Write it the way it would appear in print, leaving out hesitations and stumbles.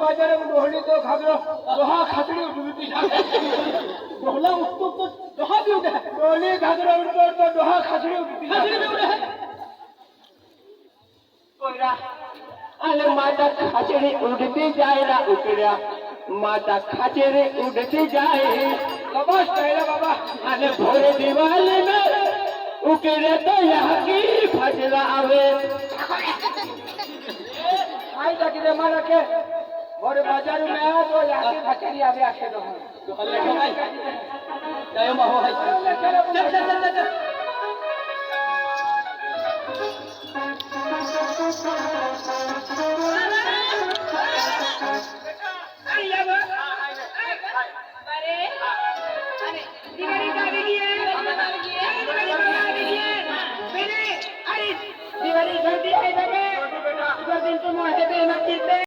बाजारे में डोहली तो घाघरा दोहा खसड़ी उठती डोहला उसको तो दोहा भी उठे डोहली घाघरा उठो तो दोहा खसड़ी उठती खसड़ी भी उठे कोयरा अरे माता खसड़ी उड़ती जाए ना उकड़ा माता खसड़ी उड़ती जाए बाबा कहला बाबा अरे भोरे दिवाली में उकड़े तो यहाँ की फसला आवे आई जाके रे मारा के और बाजार में आया तो यहाँ की फसली आवे आके दो हल्ले के भाई जय महो है चल चल चल चल